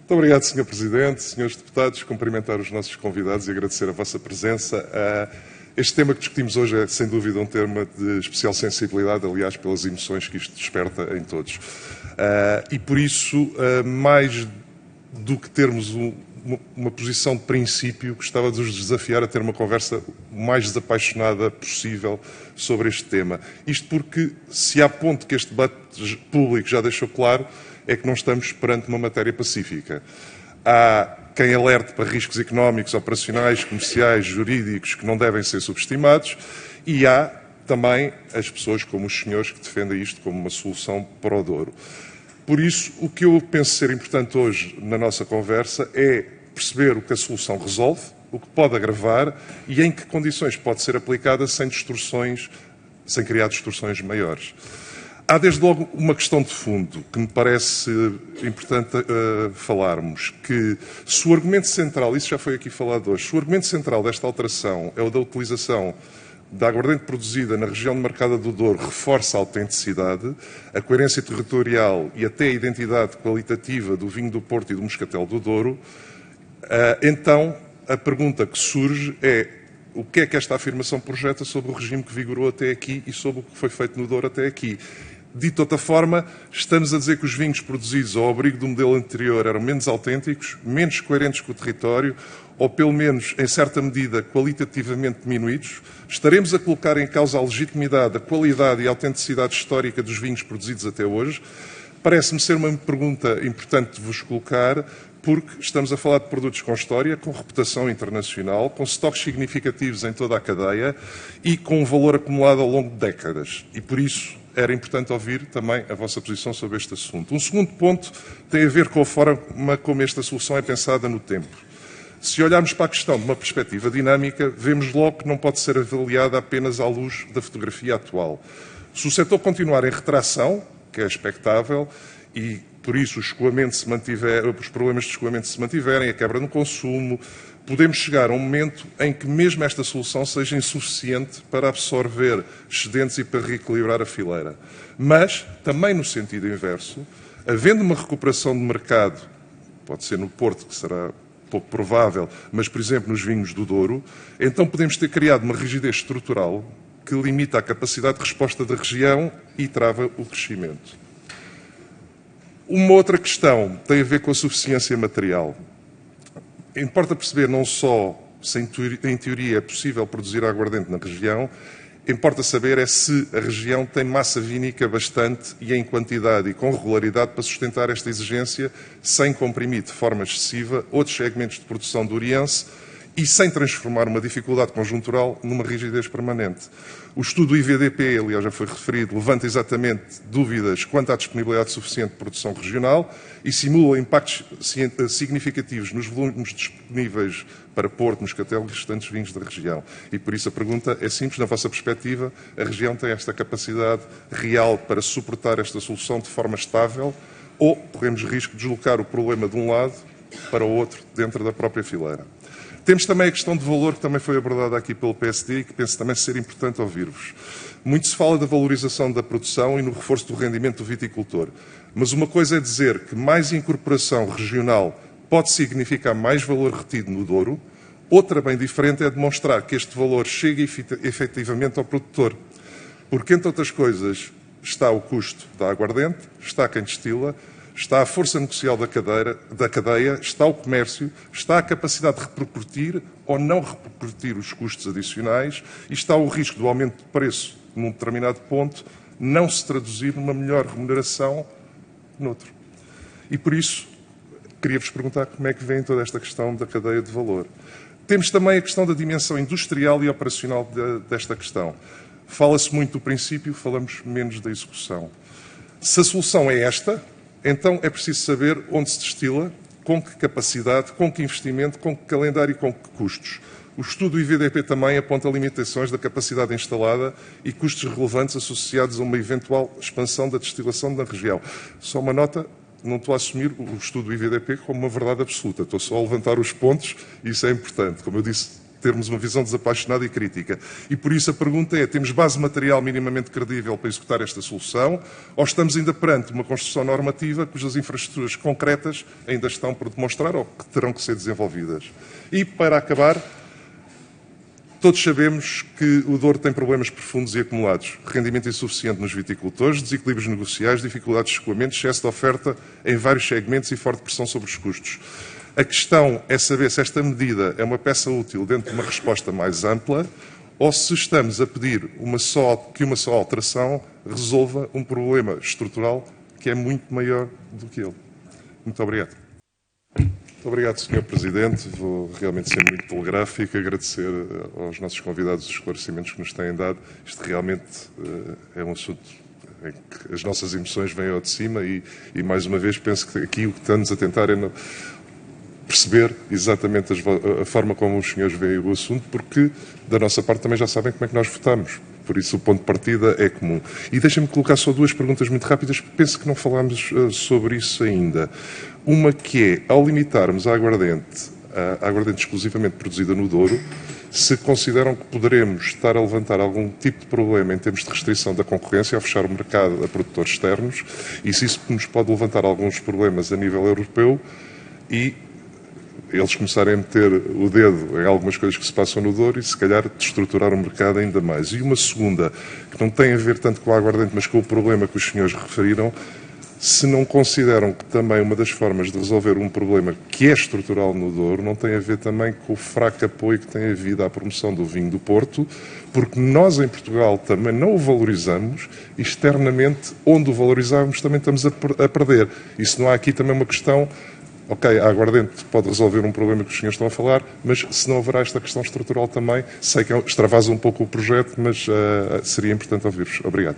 Muito obrigado, Sr. Presidente, Srs. Deputados, cumprimentar os nossos convidados e agradecer a vossa presença. Este tema que discutimos hoje é, sem dúvida, um tema de especial sensibilidade, aliás, pelas emoções que isto desperta em todos. E por isso, mais do que termos uma posição de princípio, gostava de vos desafiar a ter uma conversa o mais desapaixonada possível sobre este tema. Isto porque, se há ponto que este debate público já deixou claro, é que não estamos perante uma matéria pacífica. Há quem alerte para riscos económicos, operacionais, comerciais, jurídicos que não devem ser subestimados e há também as pessoas como os senhores que defendem isto como uma solução para o Douro. Por isso, o que eu penso ser importante hoje na nossa conversa é perceber o que a solução resolve, o que pode agravar e em que condições pode ser aplicada sem criar distorções maiores. Há, desde logo, uma questão de fundo que me parece importante falarmos, que se o argumento central, isso já foi aqui falado hoje, se o argumento central desta alteração é o da utilização da aguardente produzida na região demarcada do Douro reforça a autenticidade, a coerência territorial e até a identidade qualitativa do vinho do Porto e do Moscatel do Douro, então a pergunta que surge é: o que é que esta afirmação projeta sobre o regime que vigorou até aqui e sobre o que foi feito no Douro até aqui? Dito de outra forma, estamos a dizer que os vinhos produzidos ao abrigo do modelo anterior eram menos autênticos, menos coerentes com o território, ou pelo menos, em certa medida, qualitativamente diminuídos? Estaremos a colocar em causa a legitimidade, a qualidade e a autenticidade histórica dos vinhos produzidos até hoje? Parece-me ser uma pergunta importante de vos colocar, porque estamos a falar de produtos com história, com reputação internacional, com estoques significativos em toda a cadeia e com um valor acumulado ao longo de décadas. E por isso era importante ouvir também a vossa posição sobre este assunto. Um segundo ponto tem a ver com a forma como esta solução é pensada no tempo. Se olharmos para a questão de uma perspectiva dinâmica, vemos logo que não pode ser avaliada apenas à luz da fotografia atual. Se o setor continuar em retração, que é expectável, e por isso os problemas de escoamento se mantiverem, a quebra no consumo, podemos chegar a um momento em que mesmo esta solução seja insuficiente para absorver excedentes e para reequilibrar a fileira. Mas, também no sentido inverso, havendo uma recuperação de mercado, pode ser no Porto, que será pouco provável, mas, por exemplo, nos vinhos do Douro, então podemos ter criado uma rigidez estrutural que limita a capacidade de resposta da região e trava o crescimento. Uma outra questão tem a ver com a suficiência material. Importa perceber não só se em teoria é possível produzir aguardente na região, importa saber é se a região tem massa vínica bastante e em quantidade e com regularidade para sustentar esta exigência sem comprimir de forma excessiva outros segmentos de produção douriense e sem transformar uma dificuldade conjuntural numa rigidez permanente. O estudo do IVDP, aliás já foi referido, levanta exatamente dúvidas quanto à disponibilidade suficiente de produção regional e simula impactos significativos nos volumes disponíveis para Porto, Moscatel e restantes vinhos da região. E por isso a pergunta é simples, na vossa perspectiva, a região tem esta capacidade real para suportar esta solução de forma estável ou corremos risco de deslocar o problema de um lado para o outro dentro da própria fileira? Temos também a questão de valor, que também foi abordada aqui pelo PSD e que penso também ser importante ouvir-vos. Muito se fala da valorização da produção e no reforço do rendimento do viticultor. Mas uma coisa é dizer que mais incorporação regional pode significar mais valor retido no Douro. Outra bem diferente é demonstrar que este valor chega efetivamente ao produtor. Porque, entre outras coisas, está o custo da aguardente, está quem destila, está a força negocial da cadeia, está o comércio, está a capacidade de repercutir ou não repercutir os custos adicionais e está o risco do aumento de preço num determinado ponto não se traduzir numa melhor remuneração noutro. E por isso, queria-vos perguntar como é que vem toda esta questão da cadeia de valor. Temos também a questão da dimensão industrial e operacional desta questão. Fala-se muito do princípio, falamos menos da execução. Se a solução é esta, então é preciso saber onde se destila, com que capacidade, com que investimento, com que calendário e com que custos. O estudo do IVDP também aponta limitações da capacidade instalada e custos relevantes associados a uma eventual expansão da destilação na região. Só uma nota, não estou a assumir o estudo do IVDP como uma verdade absoluta, estou só a levantar os pontos e isso é importante. Como eu disse, termos uma visão desapaixonada e crítica. E por isso a pergunta é, temos base material minimamente credível para executar esta solução ou estamos ainda perante uma construção normativa cujas infraestruturas concretas ainda estão por demonstrar ou que terão que ser desenvolvidas? E, para acabar, todos sabemos que o Douro tem problemas profundos e acumulados. Rendimento insuficiente nos viticultores, desequilíbrios negociais, dificuldades de escoamento, excesso de oferta em vários segmentos e forte pressão sobre os custos. A questão é saber se esta medida é uma peça útil dentro de uma resposta mais ampla ou se estamos a pedir que uma só alteração resolva um problema estrutural que é muito maior do que ele. Muito obrigado. Muito obrigado, Sr. Presidente. Vou realmente ser muito telegráfico, agradecer aos nossos convidados os esclarecimentos que nos têm dado. Isto realmente é um assunto em que as nossas emoções vêm ao de cima e mais uma vez, penso que aqui o que estamos a tentar é perceber exatamente a forma como os senhores veem o assunto, porque da nossa parte também já sabem como é que nós votamos. Por isso o ponto de partida é comum. E deixem-me colocar só duas perguntas muito rápidas, porque penso que não falámos sobre isso ainda. Uma que é, ao limitarmos a aguardente exclusivamente produzida no Douro, se consideram que poderemos estar a levantar algum tipo de problema em termos de restrição da concorrência, a fechar o mercado a produtores externos, e se isso nos pode levantar alguns problemas a nível europeu e eles começarem a meter o dedo em algumas coisas que se passam no Douro e, se calhar, destruturar o mercado ainda mais. E uma segunda, que não tem a ver tanto com a aguardente, mas com o problema que os senhores referiram, se não consideram que também uma das formas de resolver um problema que é estrutural no Douro não tem a ver também com o fraco apoio que tem havido à promoção do vinho do Porto, porque nós em Portugal também não o valorizamos e externamente, onde o valorizamos, também estamos a perder. E se não há aqui também uma questão. Ok, a aguardente pode resolver um problema que os senhores estão a falar, mas se não haverá esta questão estrutural também, sei que extravasa um pouco o projeto, mas seria importante ouvir-vos. Obrigado.